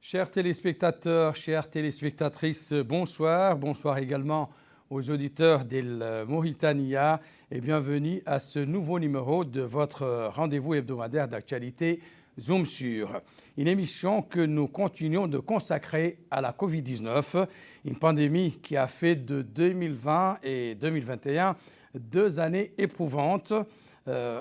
Chers téléspectateurs, chères téléspectatrices, bonsoir. Bonsoir également aux auditeurs d'El Mauritania et bienvenue à ce nouveau numéro de votre rendez-vous hebdomadaire d'actualité Zoom sur. Une émission que nous continuons de consacrer à la Covid-19, une pandémie qui a fait de 2020 et 2021 deux années éprouvantes.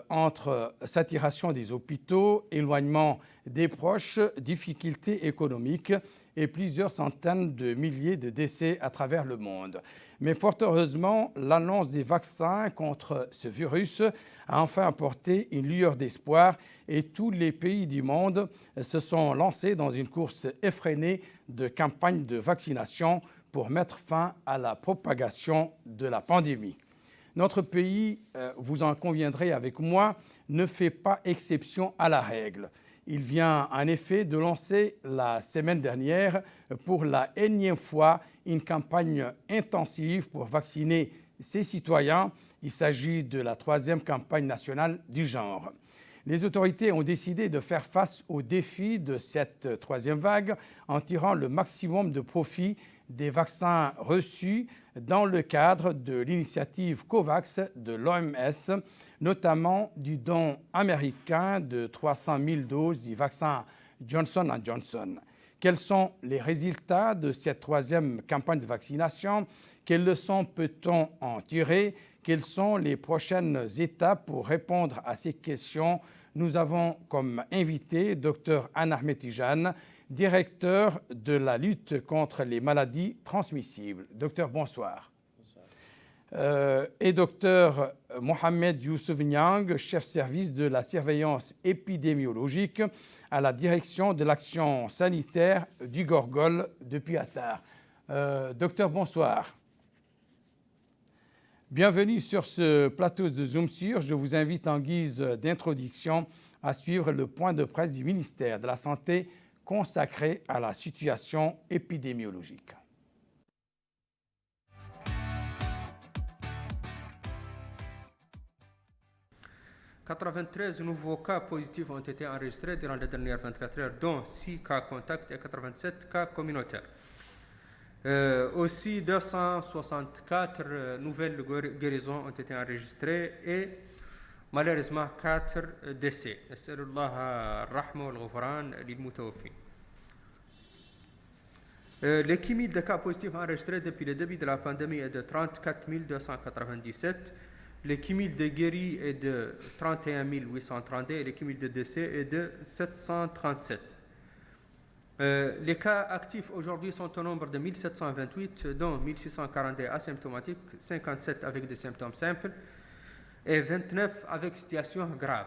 Entre saturation des hôpitaux, éloignement des proches, difficultés économiques et plusieurs centaines de milliers de décès à travers le monde. Mais fort heureusement, l'annonce des vaccins contre ce virus a enfin apporté une lueur d'espoir et tous les pays du monde se sont lancés dans une course effrénée de campagne de vaccination pour mettre fin à la propagation de la pandémie. Notre pays, vous en conviendrez avec moi, ne fait pas exception à la règle. Il vient en effet de lancer la semaine dernière pour la énième fois une campagne intensive pour vacciner ses citoyens. Il s'agit de la troisième campagne nationale du genre. Les autorités ont décidé de faire face aux défis de cette troisième vague en tirant le maximum de profit des vaccins reçus dans le cadre de l'initiative COVAX de l'OMS, notamment du don américain de 300 000 doses du vaccin Johnson & Johnson. Quels sont les résultats de cette troisième campagne de vaccination? Quelles leçons peut-on en tirer? Quelles sont les prochaines étapes pour répondre à ces questions? Nous avons comme invité Dr Anne Ahmed Tijane, directeur de la lutte contre les maladies transmissibles. Docteur, bonsoir. Bonsoir. Et docteur Mohamed Youssef Niang, chef service de la surveillance épidémiologique à la direction de l'action sanitaire du Gorgol depuis Attar. Docteur, bonsoir. Bienvenue sur ce plateau de Zoom sur. Je vous invite en guise d'introduction à suivre le point de presse du ministère de la Santé consacré à la situation épidémiologique. « 93 nouveaux cas positifs ont été enregistrés durant les dernières 24 heures, dont 6 cas contacts et 87 cas communautaires. Aussi, 264 nouvelles guérisons ont été enregistrées et malheureusement 4 décès. L'équilibre de cas positifs enregistrés depuis le début de la pandémie est de 34 297. L'équilibre de guéris est de 31 832 et l'équilibre de décès est de 737. Les cas actifs aujourd'hui sont au nombre de 1728, dont 1642 asymptomatiques, 57 avec des symptômes simples et 29 avec situation grave.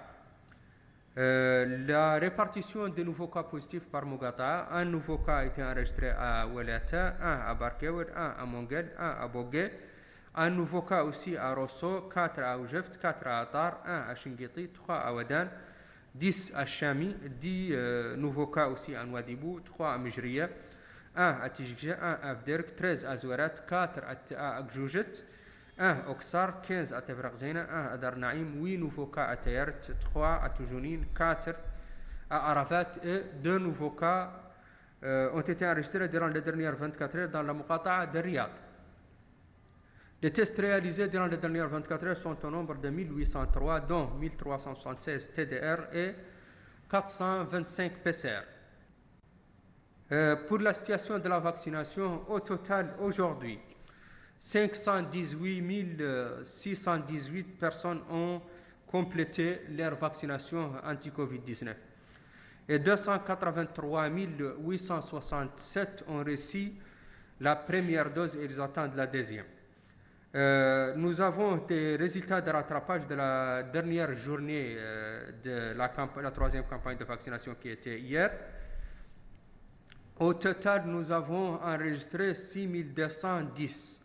La répartition des nouveaux cas positifs par Mogata: un nouveau cas a été enregistré à Ouelata, un à Barkewer, un à Mongel, un à Bogué, un nouveau cas aussi à Rosso, 4 à Oujeft, 4 à Attar, 1 à Shingiti, 3 à Wadan, 10 à Chami, 10 nouveaux cas aussi à Nouadhibou, 3 à Mijriya, 1 à Tijikja, 1 à Avderk, 13 à Zouarat, 4 à Akjoujet, 1 à Oksar, 15 à Tevrakzena, 1 à Darnaïm, 8 nouveaux cas à Tayart, 3 à Toujounine, 4 à Arafat et 2 nouveaux cas ont été enregistrés durant les dernières 24 heures dans la Muqata'a de Riyad. Les tests réalisés durant les dernières 24 heures sont au nombre de 1803, dont 1376 TDR et 425 PCR. Pour la situation de la vaccination, au total aujourd'hui, 518 618 personnes ont complété leur vaccination anti-Covid-19 et 283 867 ont reçu la première dose et ils attendent la deuxième. Nous avons des résultats de rattrapage de la dernière journée de la troisième campagne de vaccination qui était hier. Au total, nous avons enregistré 6210,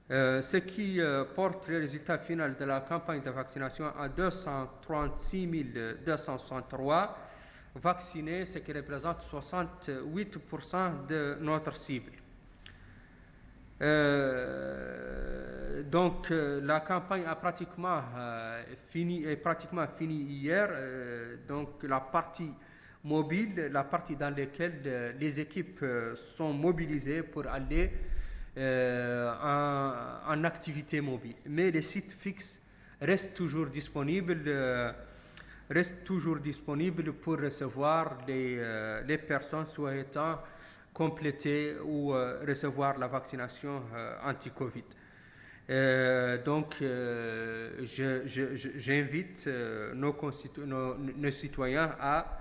ce qui porte le résultat final de la campagne de vaccination à 236 263 vaccinés, ce qui représente 68% de notre cible. Donc la campagne a pratiquement fini hier. Donc la partie mobile, la partie dans laquelle les équipes sont mobilisées pour aller en activité mobile. Mais les sites fixes restent toujours disponibles pour recevoir les personnes souhaitant compléter ou recevoir la vaccination anti-Covid. Donc, j'invite nos citoyens à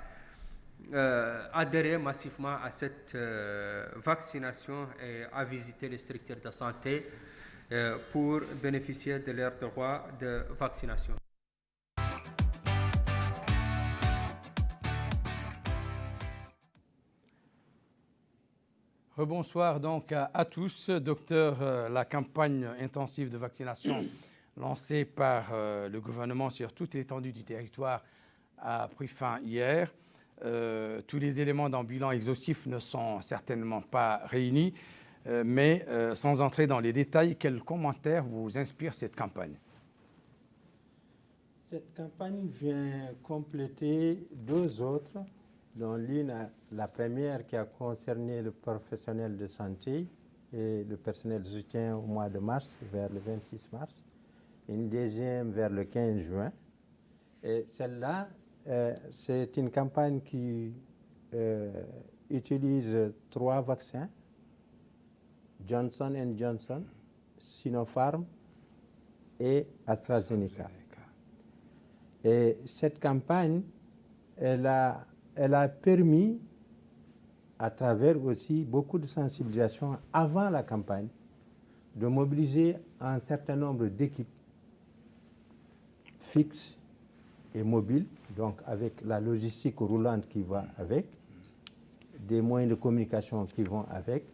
adhérer massivement à cette vaccination et à visiter les structures de santé pour bénéficier de leur droit de vaccination. Rebonsoir donc à tous. Docteur, la campagne intensive de vaccination lancée par le gouvernement sur toute l'étendue du territoire a pris fin hier. Tous les éléments d'un bilan exhaustif ne sont certainement pas réunis, mais sans entrer dans les détails, quels commentaires vous inspire cette campagne? Cette campagne vient compléter deux autres, dont l'une, la première qui a concerné le professionnel de santé et le personnel de soutien au mois de mars, vers le 26 mars, et une deuxième vers le 15 juin. Et celle-là, c'est une campagne qui utilise 3 vaccins, Johnson & Johnson, Sinopharm et AstraZeneca. Et cette campagne, elle a permis, à travers aussi beaucoup de sensibilisation avant la campagne, de mobiliser un certain nombre d'équipes fixes et mobiles, donc avec la logistique roulante qui va avec, des moyens de communication qui vont avec,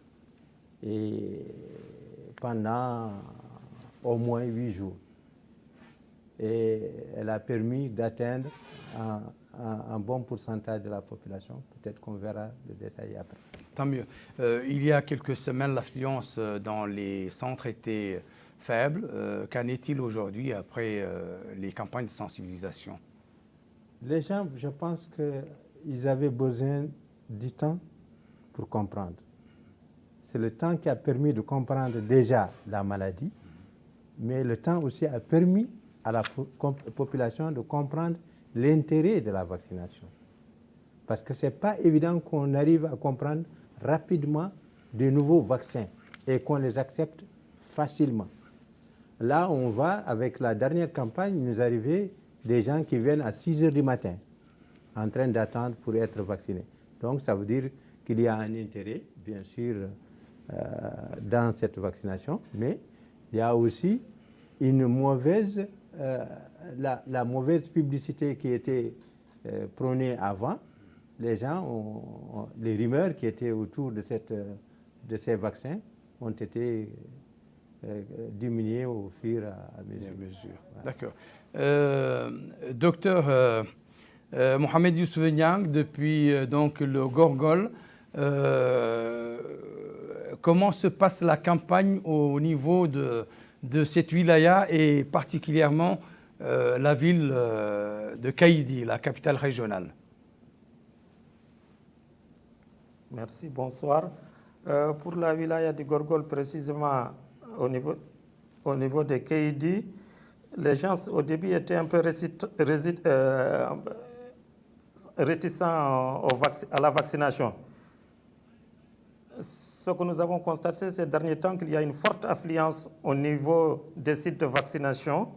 et pendant au moins 8 jours. Et elle a permis d'atteindre un bon pourcentage de la population. Peut-être qu'on verra le détail après. Tant mieux. Il y a quelques semaines, l'affluence dans les centres était faible. Qu'en est-il aujourd'hui après les campagnes de sensibilisation? Les gens, je pense qu'ils avaient besoin du temps pour comprendre. C'est le temps qui a permis de comprendre déjà la maladie, mais le temps aussi a permis à la population de comprendre l'intérêt de la vaccination. Parce que ce n'est pas évident qu'on arrive à comprendre rapidement de nouveaux vaccins et qu'on les accepte facilement. Là, on va, avec la dernière campagne, nous arrivait des gens qui viennent à 6 heures du matin en train d'attendre pour être vaccinés. Donc, ça veut dire qu'il y a un intérêt, bien sûr, dans cette vaccination, mais il y a aussi une mauvaise, la mauvaise publicité qui était prônée avant. Les gens, les rumeurs qui étaient autour de ces vaccins ont été diminuées au fur et à mesure. Voilà. D'accord. Docteur Mohamed Youssouf Niang, depuis donc le Gorgol, comment se passe la campagne au niveau de cette wilaya et particulièrement la ville de Kaïdi, la capitale régionale? Merci, bonsoir. Pour la wilaya de Gorgol, précisément au niveau de Kaïdi, les gens au début étaient un peu réticents à la vaccination. Ce que nous avons constaté ces derniers temps, qu'il y a une forte affluence au niveau des sites de vaccination.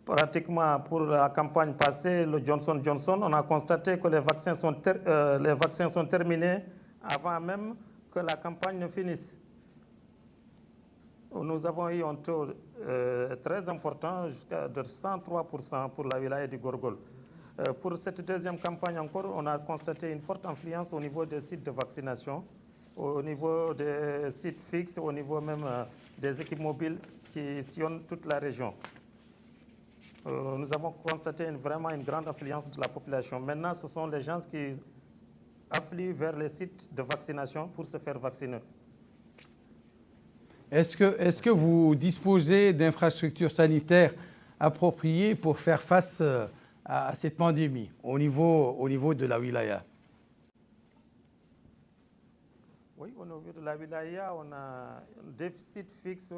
Pratiquement pour la campagne passée, le Johnson & Johnson, on a constaté que les vaccins sont terminés avant même que la campagne ne finisse. Nous avons eu un taux très important, jusqu'à de 103% pour la wilaya du Gorgol. Pour cette deuxième campagne encore, on a constaté une forte influence au niveau des sites de vaccination, au niveau des sites fixes, au niveau même des équipes mobiles qui sillonnent toute la région. Nous avons constaté vraiment une grande affluence de la population. Maintenant, ce sont les gens qui affluent vers les sites de vaccination pour se faire vacciner. Est-ce que vous disposez d'infrastructures sanitaires appropriées pour faire face à cette pandémie au niveau de la wilaya? Oui, au niveau de la wilaya, on a un déficit fixe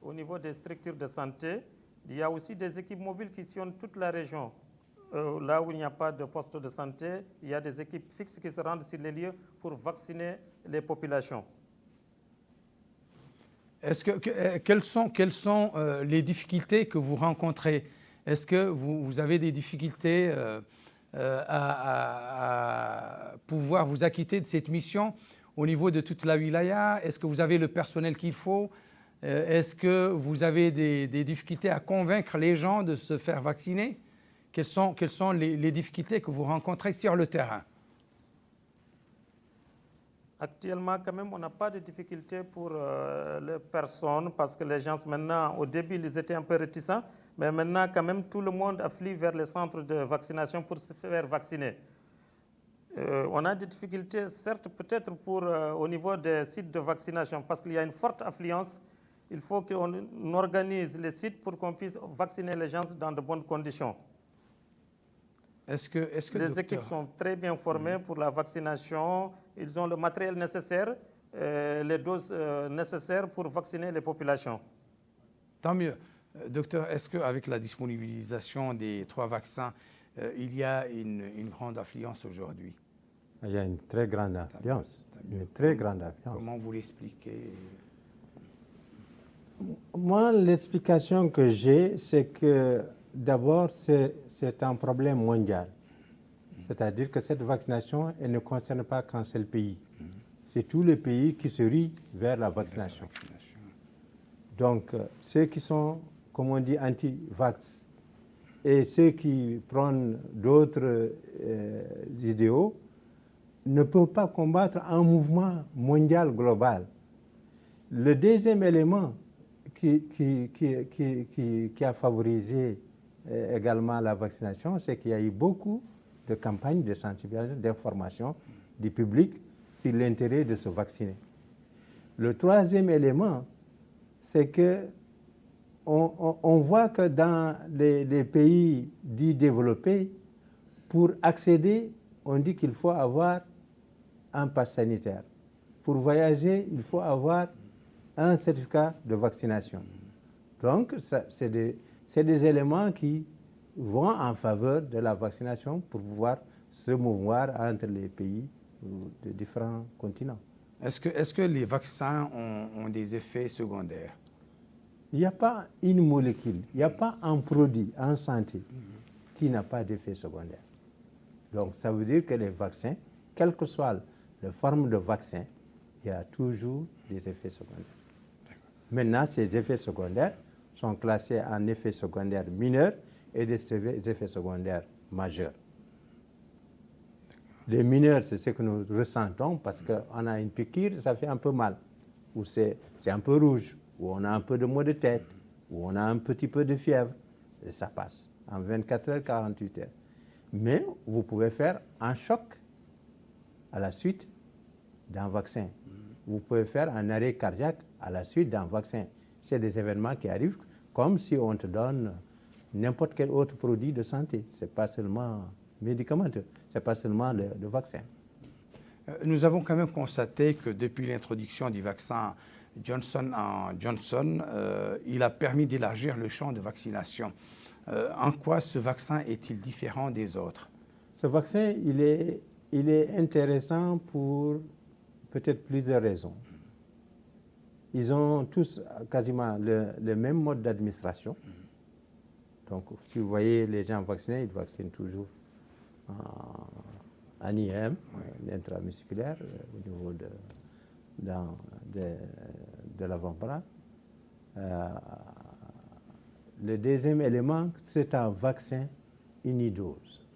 au niveau des structures de santé. Il y a aussi des équipes mobiles qui sillonnent toute la région. Là où il n'y a pas de poste de santé, il y a des équipes fixes qui se rendent sur les lieux pour vacciner les populations. Quelles sont les difficultés que vous rencontrez? Est-ce que vous avez des difficultés à pouvoir vous acquitter de cette mission au niveau de toute la wilaya? Est-ce que vous avez le personnel qu'il faut? Est-ce que vous avez des difficultés à convaincre les gens de se faire vacciner? Quelles sont les difficultés que vous rencontrez sur le terrain? Actuellement, quand même, on n'a pas de difficultés pour les personnes parce que les gens, maintenant, au début, ils étaient un peu réticents, mais maintenant, quand même, tout le monde afflue vers les centres de vaccination pour se faire vacciner. On a des difficultés, certes, peut-être au niveau des sites de vaccination parce qu'il y a une forte affluence. Il faut qu'on organise les sites pour qu'on puisse vacciner les gens dans de bonnes conditions. Les équipes sont très bien formées pour la vaccination. Ils ont le matériel nécessaire, les doses nécessaires pour vacciner les populations. Tant mieux. Docteur, est-ce qu'avec la disponibilisation des 3 vaccins, il y a une grande affluence aujourd'hui? Il y a une très grande affluence. Une très grande affluence. Comment vous l'expliquez? Moi, l'explication que j'ai, c'est que d'abord, c'est un problème mondial. C'est-à-dire que cette vaccination, elle ne concerne pas qu'un seul pays. C'est tous les pays qui se rient vers la vaccination. Donc, ceux qui sont, comme on dit, anti-vax et ceux qui prennent d'autres idéaux ne peuvent pas combattre un mouvement mondial global. Le deuxième élément qui a favorisé également la vaccination, c'est qu'il y a eu beaucoup de campagnes de sensibilisation, d'information du public sur l'intérêt de se vacciner. Le troisième élément, c'est que on voit que dans les pays dits développés, pour accéder, on dit qu'il faut avoir un pass sanitaire. Pour voyager, il faut avoir un certificat de vaccination. Donc, c'est des éléments qui vont en faveur de la vaccination pour pouvoir se mouvoir entre les pays de différents continents. Est-ce que les vaccins ont des effets secondaires? Il n'y a pas une molécule, il n'y a pas un produit en santé qui n'a pas d'effet secondaire. Donc, ça veut dire que les vaccins, quelle que soit la forme de vaccin, il y a toujours des effets secondaires. Maintenant, ces effets secondaires sont classés en effets secondaires mineurs et des effets secondaires majeurs. Les mineurs, c'est ce que nous ressentons parce qu'on a une piqûre, ça fait un peu mal, ou c'est un peu rouge, ou on a un peu de maux de tête, ou on a un petit peu de fièvre, et ça passe en 24 heures, 48 heures. Mais vous pouvez faire un choc à la suite d'un vaccin. Vous pouvez faire un arrêt cardiaque à la suite d'un vaccin. C'est des événements qui arrivent comme si on te donne n'importe quel autre produit de santé. Ce n'est pas seulement médicamenteux, ce n'est pas seulement le vaccin. Nous avons quand même constaté que depuis l'introduction du vaccin Johnson & Johnson, il a permis d'élargir le champ de vaccination. En quoi ce vaccin est-il différent des autres? Ce vaccin, il est intéressant pour peut-être plusieurs raisons. Ils ont tous quasiment le même mode d'administration. Donc, si vous voyez les gens vaccinés, ils vaccinent toujours en IM, intramusculaire, au niveau de l'avant-bras. Le deuxième élément, c'est un vaccin unidose.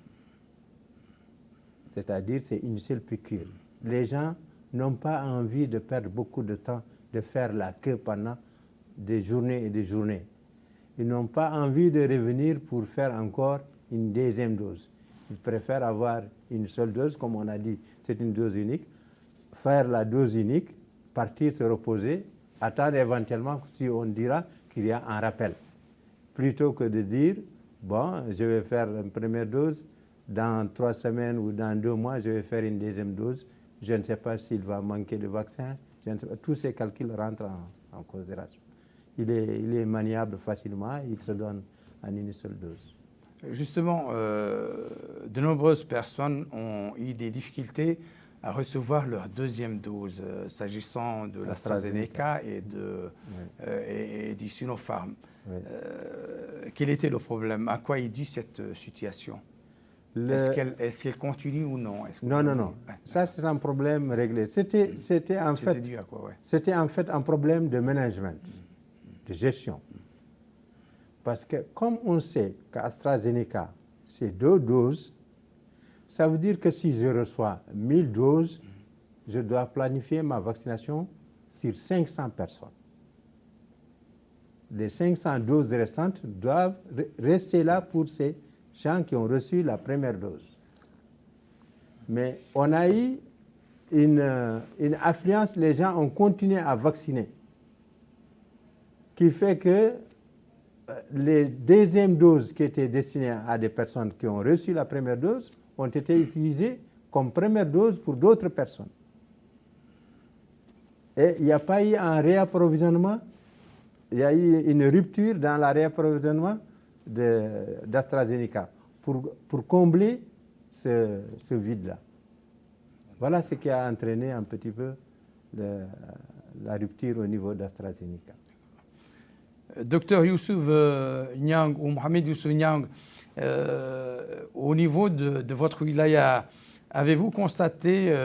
C'est-à-dire, c'est une seule piqûre. Les gens n'ont pas envie de perdre beaucoup de temps, de faire la queue pendant des journées et des journées. Ils n'ont pas envie de revenir pour faire encore une deuxième dose. Ils préfèrent avoir une seule dose, comme on a dit, c'est une dose unique, faire la dose unique, partir se reposer, attendre éventuellement si on dira qu'il y a un rappel. Plutôt que de dire, bon, je vais faire une première dose, dans 3 semaines ou dans 2 mois, je vais faire une deuxième dose. Je ne sais pas s'il va manquer de vaccin. Je ne sais pas. Tous ces calculs rentrent en considération. Il est maniable facilement, il se donne en une seule dose. Justement, de nombreuses personnes ont eu des difficultés à recevoir leur deuxième dose, s'agissant de l'AstraZeneca et du Sinopharm. Oui. Quel était le problème? À quoi est due cette situation? Est-ce qu'elle continue ou non? Non. Ouais. Ça, c'est un problème réglé. C'était en fait un problème de management, de gestion. Parce que comme on sait qu'AstraZeneca, c'est 2 doses, ça veut dire que si je reçois 1000 doses, je dois planifier ma vaccination sur 500 personnes. Les 500 doses restantes doivent rester là pour ces gens qui ont reçu la première dose. Mais on a eu une affluence, les gens ont continué à vacciner, qui fait que les deuxièmes doses qui étaient destinées à des personnes qui ont reçu la première dose ont été utilisées comme première dose pour d'autres personnes. Et il n'y a pas eu un réapprovisionnement, il y a eu une rupture dans le réapprovisionnement d'AstraZeneca pour combler ce vide-là. Voilà ce qui a entraîné un petit peu la rupture au niveau d'AstraZeneca. Docteur Youssouf Niang ou Mohamed Youssouf Niang, au niveau de votre wilaya, avez-vous constaté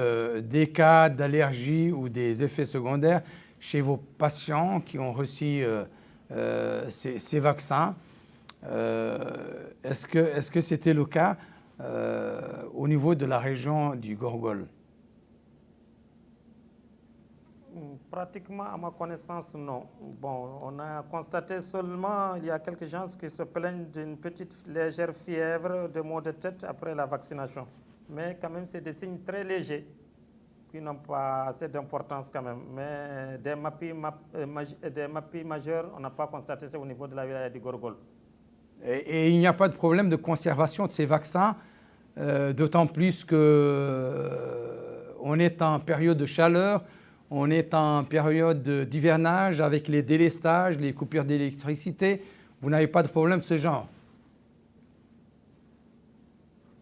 des cas d'allergie ou des effets secondaires chez vos patients qui ont reçu ces vaccins? Est-ce que c'était le cas au niveau de la région du Gorgol? Pratiquement, à ma connaissance, non. Bon, on a constaté seulement, il y a quelques gens qui se plaignent d'une petite légère fièvre, de maux de tête après la vaccination. Mais quand même, c'est des signes très légers qui n'ont pas assez d'importance quand même. Mais des MAPI majeurs, on n'a pas constaté ça au niveau de la wilaya du Gorgol. Et il n'y a pas de problème de conservation de ces vaccins, d'autant plus qu'on est en période de chaleur, on est en période d'hivernage avec les délestages, les coupures d'électricité. Vous n'avez pas de problème de ce genre?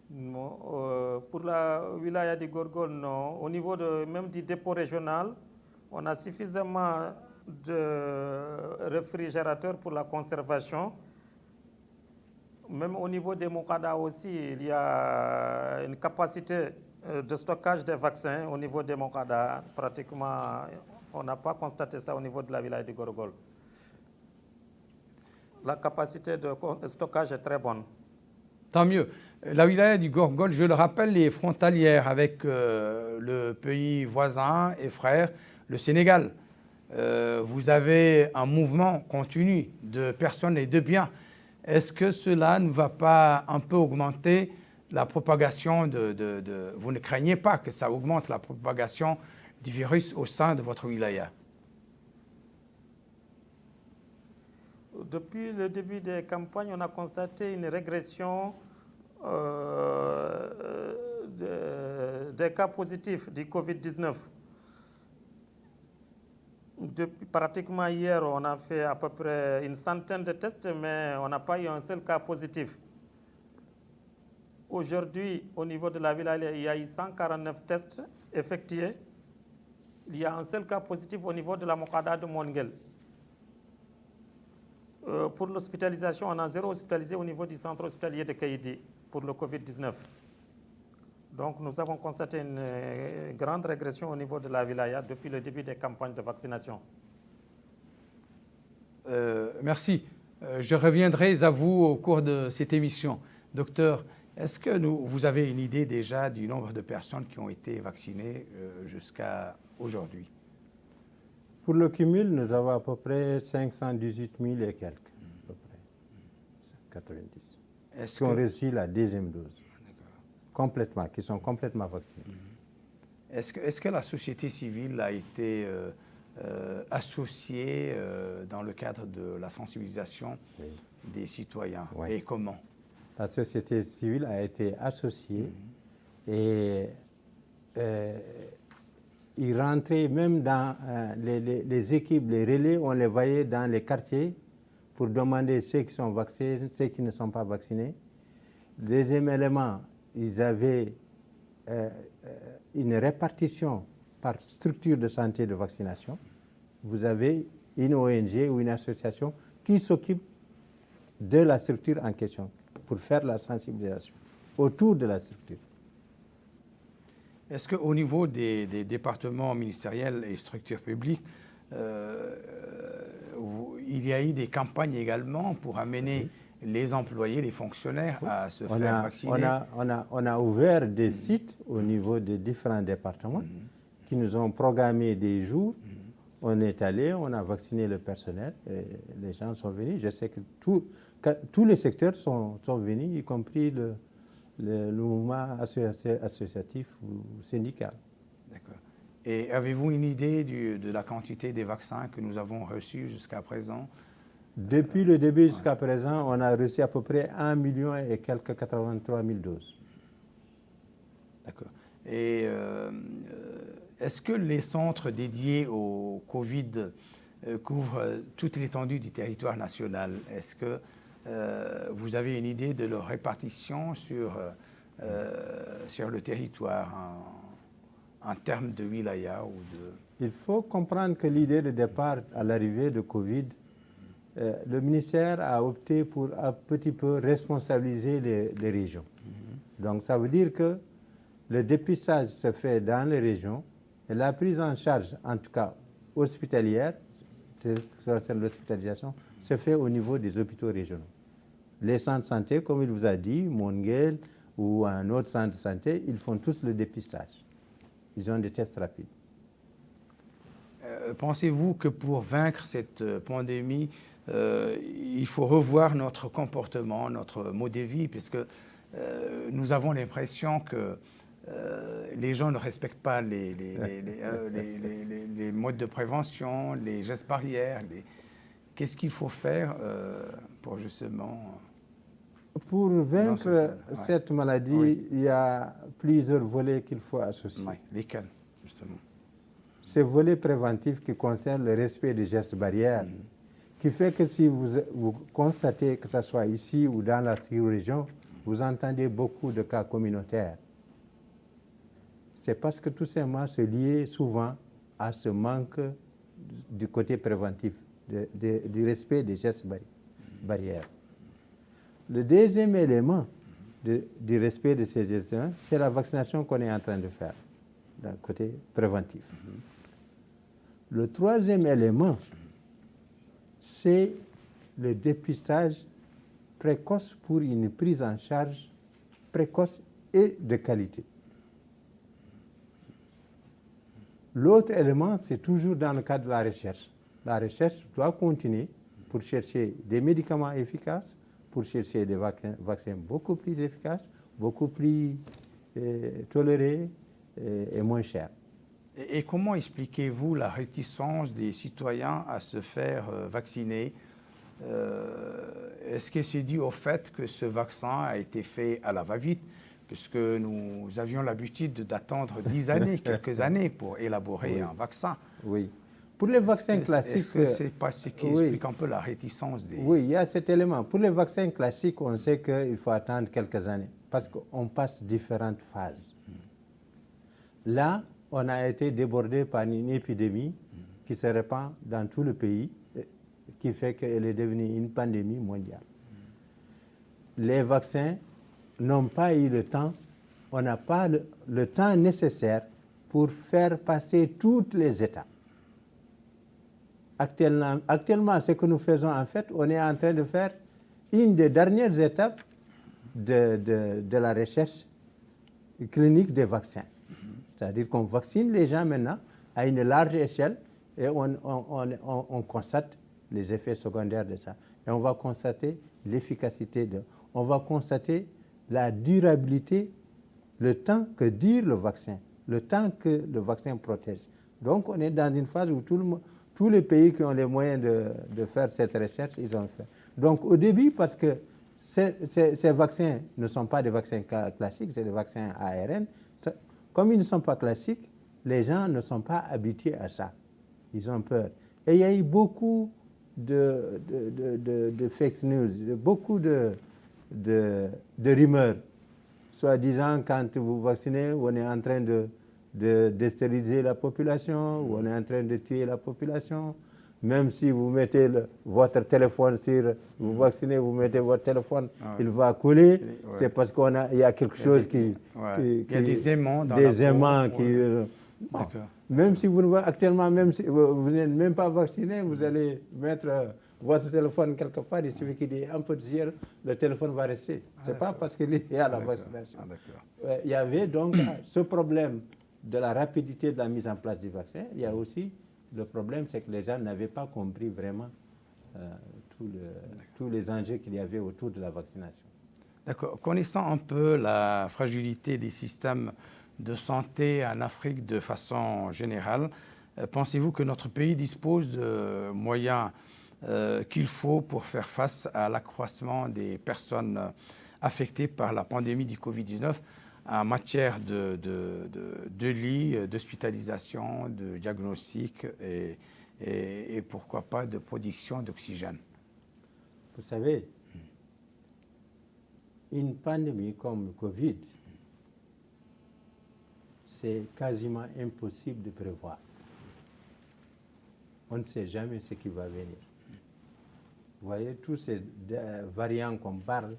Non, pour la wilaya du Gorgol, non. Au niveau même du dépôt régional, on a suffisamment de réfrigérateurs pour la conservation. Même au niveau des Mokada aussi, il y a une capacité de stockage des vaccins au niveau des Mokada. Pratiquement, on n'a pas constaté ça au niveau de la wilaya du Gorgol. La capacité de stockage est très bonne. Tant mieux. La wilaya du Gorgol, je le rappelle, est frontalière avec le pays voisin et frère, le Sénégal. Vous avez un mouvement continu de personnes et de biens. Est-ce que cela ne va pas un peu augmenter la propagation Vous ne craignez pas que ça augmente la propagation du virus au sein de votre wilaya? Depuis le début des campagnes, on a constaté une régression des cas positifs du Covid-19. Depuis pratiquement hier, on a fait à peu près une centaine de tests, mais on n'a pas eu un seul cas positif. Aujourd'hui, au niveau de la wilaya, il y a eu 149 tests effectués. Il y a un seul cas positif au niveau de la Mokada de Mongel. Pour l'hospitalisation, on a 0 hospitalisé au niveau du centre hospitalier de Kaïdi pour le Covid-19. Donc nous avons constaté une grande régression au niveau de la wilaya depuis le début des campagnes de vaccination. Merci. Je reviendrai à vous au cours de cette émission. Docteur, est-ce que vous avez une idée déjà du nombre de personnes qui ont été vaccinées jusqu'à aujourd'hui? Pour le cumul, nous avons à peu près 518 000 et quelques, à peu près 90, qui ont reçu la deuxième dose, complètement, qui sont complètement vaccinés. Est-ce que la société civile a été associée dans le cadre de la sensibilisation des citoyens. Oui. Et comment? La société civile a été associée et ils rentraient même dans les équipes, les relais, on les voyait dans les quartiers pour demander ceux qui sont vaccinés, ceux qui ne sont pas vaccinés. Deuxième élément, ils avaient une répartition par structure de santé de vaccination. Vous avez une ONG ou une association qui s'occupe de la structure en question pour faire la sensibilisation autour de la structure. Est-ce qu'au niveau des départements ministériels et structures publiques, il y a eu des campagnes également pour amener les employés, les fonctionnaires à se faire vacciner? On a ouvert des sites au niveau des différents départements qui nous ont programmé des jours. On est allé, on a vacciné le personnel, et les gens sont venus. Je sais que tous les secteurs sont venus, y compris le mouvement associatif ou syndical. D'accord. Et avez-vous une idée de la quantité des vaccins que nous avons reçus jusqu'à présent? Depuis le début jusqu'à présent, on a reçu à peu près 1 million et quelques 83 000 doses. D'accord. Et est-ce que les centres dédiés au Covid couvrent toute l'étendue du territoire national? Est-ce que vous avez une idée de leur répartition sur le territoire en termes de wilaya ou de... Il faut comprendre que l'idée de départ à l'arrivée de Covid, le ministère a opté pour un petit peu responsabiliser les régions. Donc ça veut dire que le dépistage se fait dans les régions et la prise en charge, en tout cas hospitalière, l'hospitalisation, se fait au niveau des hôpitaux régionaux. Les centres de santé, comme il vous a dit, Monguel ou un autre centre de santé, ils font tous le dépistage. Ils ont des tests rapides. Pensez-vous que pour vaincre cette pandémie, il faut revoir notre comportement, notre mode de vie, puisque nous avons l'impression que les gens ne respectent pas les modes de prévention, les gestes barrières. Qu'est-ce qu'il faut faire pour justement... Pour vaincre cette maladie, il y a plusieurs volets qu'il faut associer. Oui, lesquels, justement? Ces volets préventifs qui concernent le respect des gestes barrières, qui fait que si vous constatez que ce soit ici ou dans la région, vous entendez beaucoup de cas communautaires. C'est parce que tout simplement c'est lié souvent à ce manque du côté préventif, du respect des gestes barrières. Le deuxième élément du respect de ces gestes, c'est la vaccination qu'on est en train de faire, d'un côté préventif. Le troisième élément, c'est le dépistage précoce pour une prise en charge précoce et de qualité. L'autre élément, c'est toujours dans le cadre de la recherche. La recherche doit continuer pour chercher des médicaments efficaces, pour chercher des vaccins beaucoup plus efficaces, beaucoup plus tolérés et moins chers. Et comment expliquez-vous la réticence des citoyens à se faire vacciner? Est-ce que c'est dû au fait que ce vaccin a été fait à la va-vite, puisque nous avions l'habitude d'attendre 10 années, quelques années pour élaborer un vaccin? Oui. Pour les vaccins classiques... Est-ce que c'est pas ce qui explique un peu la réticence des... Oui, il y a cet élément. Pour les vaccins classiques, on sait qu'il faut attendre quelques années, parce qu'on passe différentes phases. Là, on a été débordé par une épidémie qui se répand dans tout le pays, qui fait qu'elle est devenue une pandémie mondiale. Les vaccins n'ont pas eu le temps, on n'a pas le temps nécessaire pour faire passer toutes les étapes. Actuellement, ce que nous faisons, en fait, on est en train de faire une des dernières étapes de la recherche clinique des vaccins. C'est-à-dire qu'on vaccine les gens maintenant à une large échelle et on constate les effets secondaires de ça. Et on va constater l'efficacité on va constater la durabilité, le temps que dure le vaccin, le temps que le vaccin protège. Donc on est dans une phase où tous les pays qui ont les moyens de faire cette recherche, ils ont fait. Donc au début, parce que ces vaccins ne sont pas des vaccins classiques, c'est des vaccins ARN, comme ils ne sont pas classiques, les gens ne sont pas habitués à ça. Ils ont peur. Et il y a eu beaucoup de fake news, beaucoup de rumeurs. Soi-disant, quand vous vaccinez, on est en train de stériliser la population, ou on est en train de tuer la population. Même si vous mettez votre téléphone vous vaccinez, vous mettez votre téléphone, il va couler. C'est parce qu'il y a quelque chose qui... Il y a des aimants dans des aimants qui... Même si actuellement, même si vous n'êtes même pas vacciné, vous allez mettre votre téléphone quelque part, il suffit qu'il y ait un peu de zèle, le téléphone va rester. Ce n'est pas parce qu'il y a la vaccination. Il y avait donc ce problème de la rapidité de la mise en place du vaccin. Il y a aussi le problème, c'est que les gens n'avaient pas compris vraiment tous les enjeux qu'il y avait autour de la vaccination. D'accord. Connaissant un peu la fragilité des systèmes de santé en Afrique de façon générale, pensez-vous que notre pays dispose de moyens qu'il faut pour faire face à l'accroissement des personnes affectées par la pandémie du Covid-19 en matière de lits, d'hospitalisation, de diagnostic et pourquoi pas de production d'oxygène? Vous savez, une pandémie comme le Covid, c'est quasiment impossible de prévoir. On ne sait jamais ce qui va venir. Vous voyez, tous ces variants qu'on parle,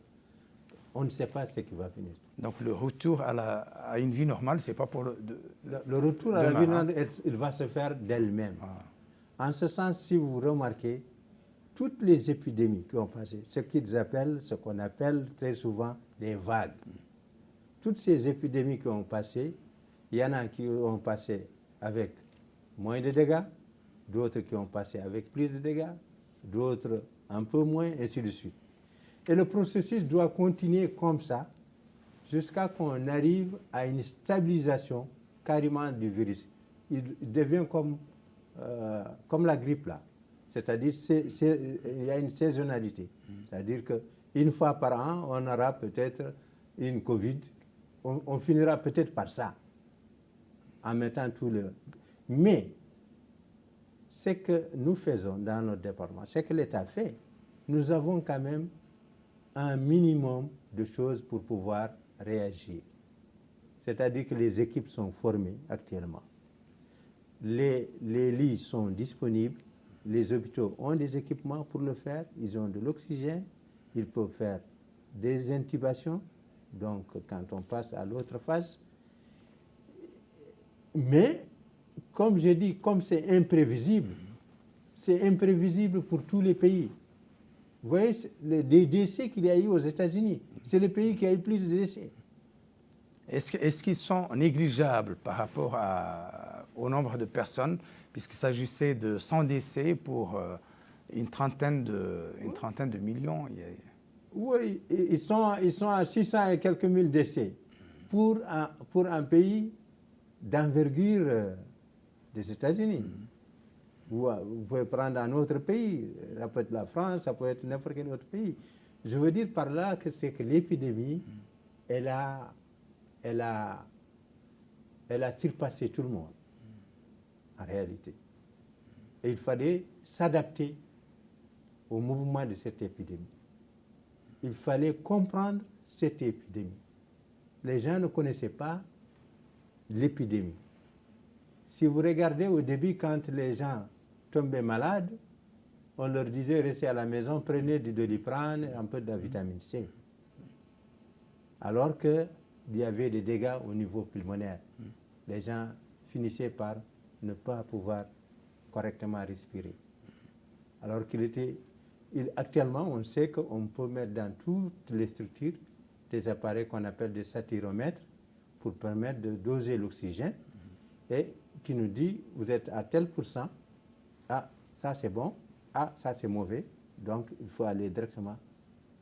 on ne sait pas ce qui va venir. Donc le retour à une vie normale, c'est pas pour le retour à la vie normale, il va se faire d'elle-même. En ce sens, si vous remarquez, toutes les épidémies qui ont passé, ce qu'on appelle très souvent des vagues, toutes ces épidémies qui ont passé, il y en a qui ont passé avec moins de dégâts, d'autres qui ont passé avec plus de dégâts, d'autres un peu moins, et ainsi de suite. Et le processus doit continuer comme ça jusqu'à qu'on arrive à une stabilisation carrément du virus. Il devient comme la grippe là. C'est-à-dire il y a une saisonnalité. C'est-à-dire qu'une fois par an, on aura peut-être une Covid. On finira peut-être par ça, en mettant tout le... Mais ce que nous faisons dans notre département, ce que l'État fait, nous avons quand même un minimum de choses pour pouvoir réagir. C'est-à-dire que les équipes sont formées actuellement. Les lits sont disponibles. Les hôpitaux ont des équipements pour le faire. Ils ont de l'oxygène. Ils peuvent faire des intubations. Donc, quand on passe à l'autre phase. Mais, comme j'ai dit, comme c'est imprévisible pour tous les pays. Vous voyez, les décès qu'il y a eu aux États-Unis, c'est le pays qui a eu plus de décès. Est-ce qu'ils sont négligeables par rapport au nombre de personnes, puisqu'il s'agissait de 100 décès pour une trentaine de millions? Oui, ils sont à 600 et quelques mille décès pour un pays d'envergure des États-Unis. Vous pouvez prendre un autre pays, ça peut être la France, ça peut être n'importe quel autre pays. Je veux dire par là que c'est que l'épidémie, elle a surpassé tout le monde, en réalité. Et il fallait s'adapter au mouvement de cette épidémie. Il fallait comprendre cette épidémie. Les gens ne connaissaient pas l'épidémie. Si vous regardez au début, quand les gens tombaient malades, on leur disait restez à la maison, prenez du Doliprane, un peu de la vitamine C. Alors qu'il y avait des dégâts au niveau pulmonaire. Les gens finissaient par ne pas pouvoir correctement respirer. Alors actuellement, on sait qu'on peut mettre dans toutes les structures des appareils qu'on appelle des saturomètres pour permettre de doser l'oxygène et qui nous dit vous êtes à tel pourcent, ah ça c'est bon, ah ça c'est mauvais, donc il faut aller directement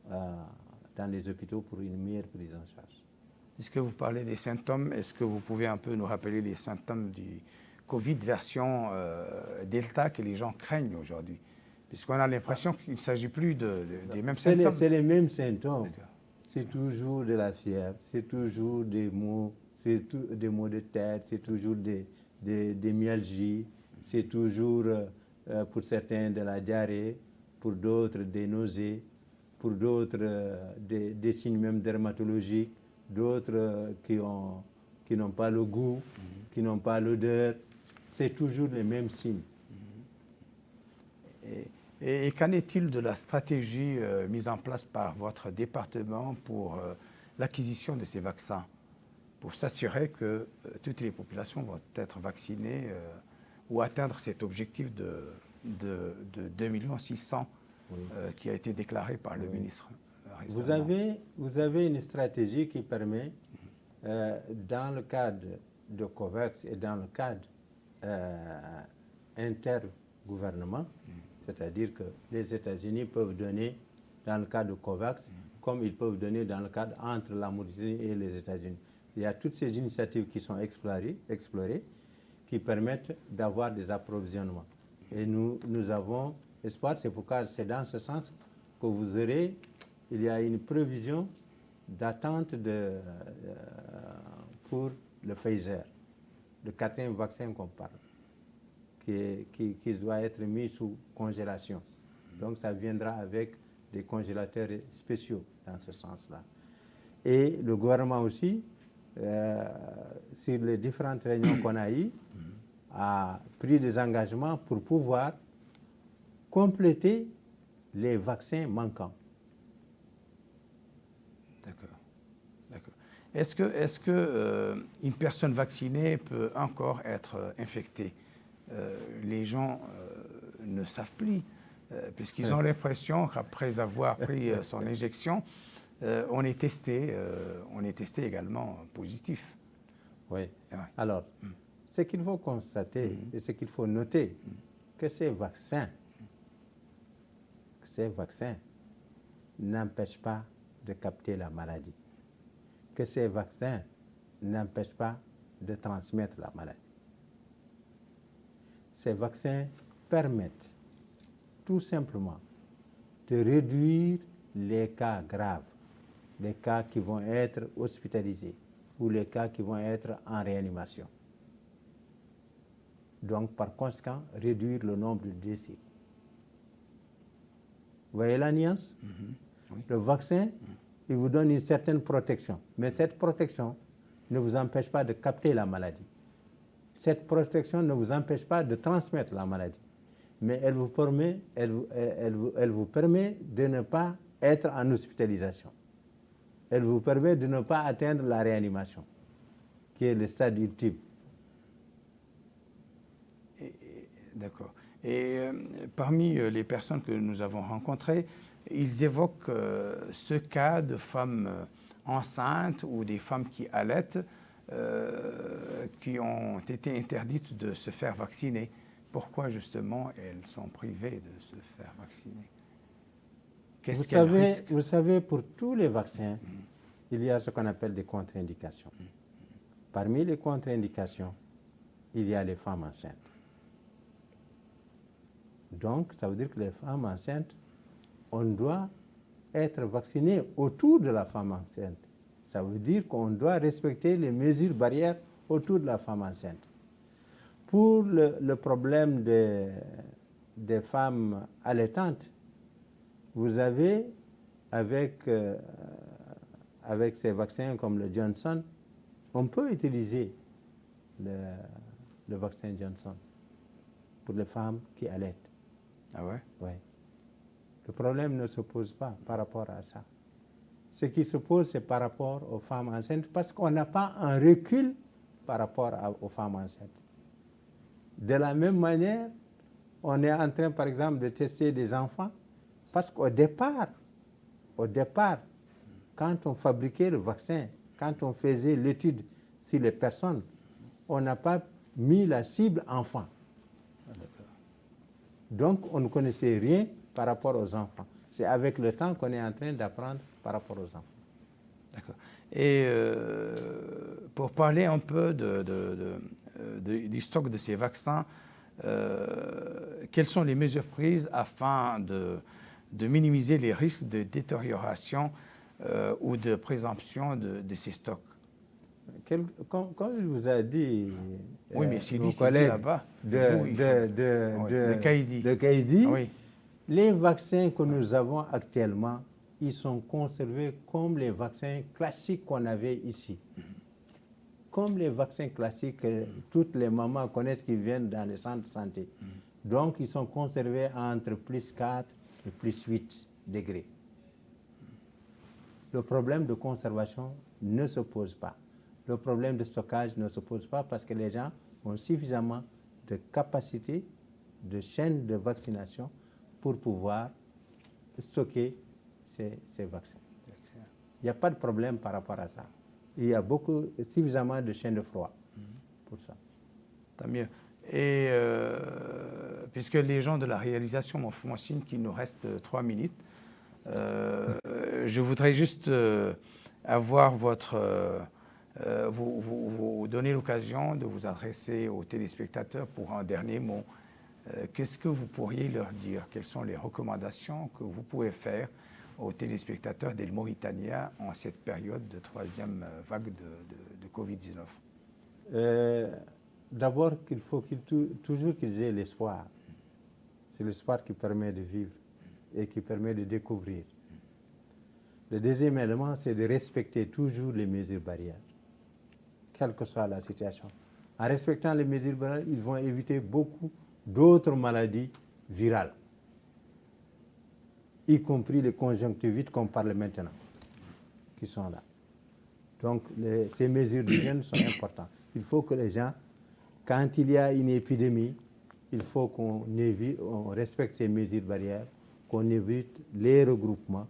dans les hôpitaux pour une meilleure prise en charge. Est-ce que vous parlez des symptômes? Est-ce que vous pouvez un peu nous rappeler les symptômes du Covid version Delta que les gens craignent aujourd'hui? puisqu'on a l'impression qu'il ne s'agit plus des mêmes C'est symptômes. c'est les mêmes symptômes. D'accord. C'est toujours de la fièvre, c'est toujours des maux, des maux de tête, c'est toujours des myalgies, c'est toujours pour certains de la diarrhée, pour d'autres des nausées, pour d'autres des signes même dermatologiques, d'autres qui n'ont pas le goût, qui n'ont pas l'odeur. C'est toujours les mêmes signes. Et qu'en est-il de la stratégie mise en place par votre département pour l'acquisition de ces vaccins, pour s'assurer que toutes les populations vont être vaccinées ou atteindre cet objectif de 2 600 000 qui a été déclaré par le ministre récemment? Vous avez une stratégie qui permet, dans le cadre de COVAX et dans le cadre intergouvernement, c'est-à-dire que les États-Unis peuvent donner dans le cadre de COVAX, comme ils peuvent donner dans le cadre entre la Mauritanie et les États-Unis. Il y a toutes ces initiatives qui sont explorées qui permettent d'avoir des approvisionnements. Et nous avons espoir, c'est pourquoi c'est dans ce sens que vous aurez, il y a une prévision d'attente pour le Pfizer, le 4e vaccin qu'on parle, qui doit être mis sous congélation. Donc ça viendra avec des congélateurs spéciaux dans ce sens-là. Et le gouvernement aussi, sur les différentes réunions qu'on a eues, a pris des engagements pour pouvoir compléter les vaccins manquants. D'accord. D'accord. Est-ce que une personne vaccinée peut encore être infectée? Les gens ne savent plus, puisqu'ils ont l'impression qu'après avoir pris son injection, on est testé également positif. Oui. Ouais. Alors, ce qu'il faut constater et ce qu'il faut noter, que ces vaccins n'empêchent pas de capter la maladie, que ces vaccins n'empêchent pas de transmettre la maladie. Ces vaccins permettent tout simplement de réduire les cas graves, les cas qui vont être hospitalisés ou les cas qui vont être en réanimation. Donc, par conséquent, réduire le nombre de décès. Vous voyez la nuance? Oui. Le vaccin, il vous donne une certaine protection, mais cette protection ne vous empêche pas de capter la maladie. Cette protection ne vous empêche pas de transmettre la maladie, mais elle vous permet de ne pas être en hospitalisation. Elle vous permet de ne pas atteindre la réanimation, qui est le stade ultime. D'accord. Et parmi les personnes que nous avons rencontrées, ils évoquent ce cas de femmes enceintes ou des femmes qui allaitent qui ont été interdites de se faire vacciner. Pourquoi justement elles sont privées de se faire vacciner? Qu'est-ce qu'elles risquent? Vous savez, pour tous les vaccins, il y a ce qu'on appelle des contre-indications. Parmi les contre-indications, il y a les femmes enceintes. Donc, ça veut dire que les femmes enceintes, on doit être vacciné autour de la femme enceinte. Ça veut dire qu'on doit respecter les mesures barrières autour de la femme enceinte. Pour le problème des femmes allaitantes, vous avez, avec ces vaccins comme le Johnson, on peut utiliser le vaccin Johnson pour les femmes qui allaitent. Ah ouais? Oui. Le problème ne se pose pas par rapport à ça. Ce qui se pose, c'est par rapport aux femmes enceintes, parce qu'on n'a pas un recul par rapport aux femmes enceintes. De la même manière, on est en train, par exemple, de tester des enfants, parce qu'au départ, quand on fabriquait le vaccin, quand on faisait l'étude sur les personnes, on n'a pas mis la cible enfant. Donc, on ne connaissait rien par rapport aux enfants. C'est avec le temps qu'on est en train d'apprendre par rapport aux enfants. D'accord. Et pour parler un peu du stock de ces vaccins, quelles sont les mesures prises afin de minimiser les risques de détérioration ou de présomption de ces stocks? Comme il vous a dit, Oui, mais c'est nos lui qui dit collègues là-bas. de Caïdi. Oui. Les vaccins que nous avons actuellement, ils sont conservés comme les vaccins classiques qu'on avait ici. Comme les vaccins classiques que toutes les mamans connaissent qui viennent dans les centres de santé. Donc, ils sont conservés entre plus 4 et plus 8 degrés. Le problème de conservation ne se pose pas. Le problème de stockage ne se pose pas parce que les gens ont suffisamment de capacité de chaîne de vaccination pour pouvoir stocker ces vaccins. Il n'y a pas de problème par rapport à ça. Il y a suffisamment de chaînes de froid pour ça. Tant mieux. Et puisque les gens de la réalisation m'en font signe qu'il nous reste 3 minutes, je voudrais juste avoir vous donner l'occasion de vous adresser aux téléspectateurs pour un dernier mot. Qu'est-ce que vous pourriez leur dire? Quelles sont les recommandations que vous pouvez faire aux téléspectateurs d'El Mauritania en cette période de 3e vague de Covid-19? D'abord, il faut toujours qu'ils aient l'espoir. C'est l'espoir qui permet de vivre et qui permet de découvrir. Le deuxième élément, c'est de respecter toujours les mesures barrières, quelle que soit la situation. En respectant les mesures barrières, ils vont éviter beaucoup d'autres maladies virales, y compris les conjonctivites qu'on parle maintenant, qui sont là. Donc, ces mesures d'hygiène sont importantes. Il faut que les gens, quand il y a une épidémie, il faut qu'on respecte ces mesures barrières, qu'on évite les regroupements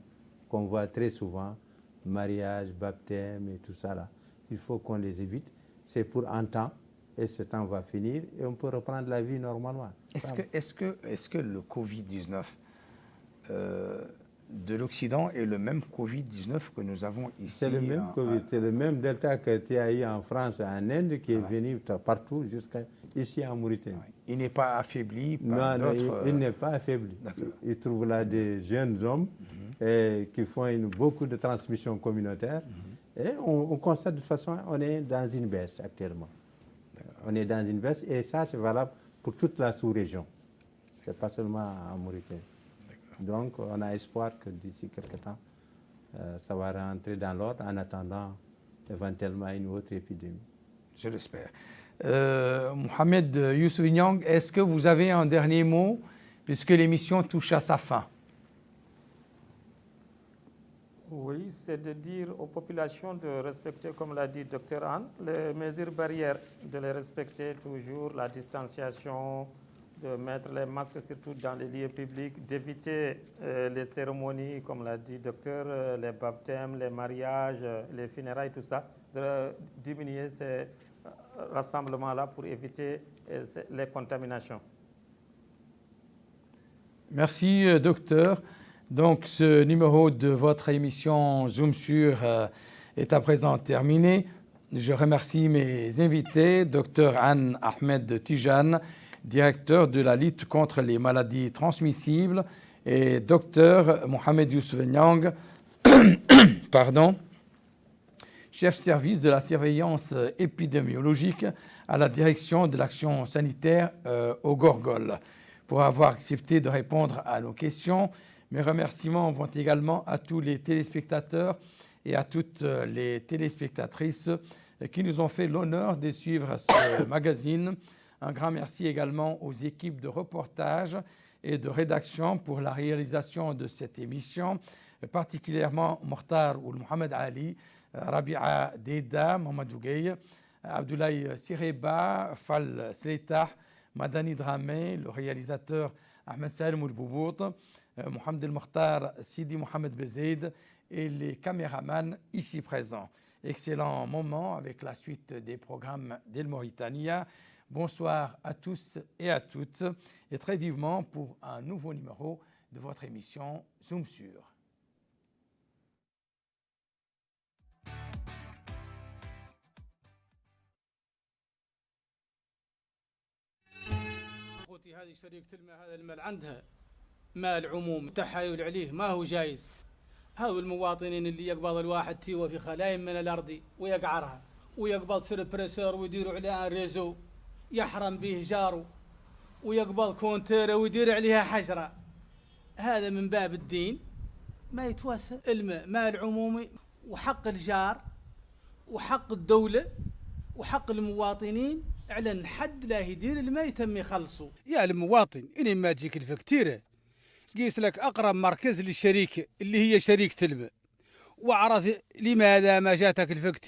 qu'on voit très souvent, mariage, baptême et tout ça là. Il faut qu'on les évite. C'est pour un temps, et ce temps va finir, et on peut reprendre la vie normalement. Est-ce que le Covid-19 de l'Occident est le même Covid-19 que nous avons ici? C'est le même Covid, c'est le même Delta que tu as eu en France et en Inde qui est venu partout jusqu'ici en Mauritanie. Oui. Il n'est pas affaibli par d'autres... Non, il n'est pas affaibli. Il trouve là des jeunes hommes qui font beaucoup de transmission communautaire. Et on constate de toute façon, on est dans une baisse actuellement. On est dans une baisse et ça, c'est valable pour toute la sous-région. Ce n'est pas seulement en Mauritanie. Donc, on a espoir que d'ici quelques temps, ça va rentrer dans l'ordre en attendant éventuellement une autre épidémie. Je l'espère. Mohamed Youssouf Niang, est-ce que vous avez un dernier mot puisque l'émission touche à sa fin? Oui, c'est de dire aux populations de respecter, comme l'a dit Dr Anne, les mesures barrières, de les respecter toujours, la distanciation, de mettre les masques surtout dans les lieux publics, d'éviter les cérémonies, comme l'a dit docteur, les baptêmes, les mariages, les funérailles, tout ça, de diminuer ces rassemblements-là pour éviter les contaminations. Merci, docteur. Donc, ce numéro de votre émission Zoom sur est à présent terminé. Je remercie mes invités, docteur Anne Ahmed Tijane, directeur de la lutte contre les maladies transmissibles, et docteur Mohamed Youssouf Niang, chef service de la surveillance épidémiologique à la direction de l'action sanitaire au Gorgol, pour avoir accepté de répondre à nos questions. Mes remerciements vont également à tous les téléspectateurs et à toutes les téléspectatrices qui nous ont fait l'honneur de suivre ce magazine. Un grand merci également aux équipes de reportage et de rédaction pour la réalisation de cette émission, particulièrement Mokhtar Ould Mohamed Ali, Rabia Deida, Mohamed Ougueye, Abdoulaye Sireba, Fall Sletah, Madani Dramé, le réalisateur Ahmed Salem Oulboubout, Mohamed El Mokhtar, Sidi Mohamed Bezeid et les caméramans ici présents. Excellent moment avec la suite des programmes d'El Mauritania. Bonsoir à tous et à toutes et très vivement pour un nouveau numéro de votre émission Zoom sur. خوتي هذه شريكة الماء، هذا المال عندها مال عمومي التحايل عليه ما هو جايز. هذو المواطنين اللي يقبض الواحد تيوه في خلايم من الأرض ويقعرها ويقبض سيربريسور ويديروا عليها ريزو يحرم به جاره ويقبض كونتيرة ويدير عليها حجرة، هذا من باب الدين ما يتوسع. الماء مال عمومي وحق الجار وحق الدولة وحق المواطنين على حد لا يدير الماء يتم يخلصوا. يا المواطن إني ما تجيك الفكتيرة قيس لك أقرب مركز للشركة اللي هي شركة الماء واعرف لماذا ما جاتك الفكتيرة.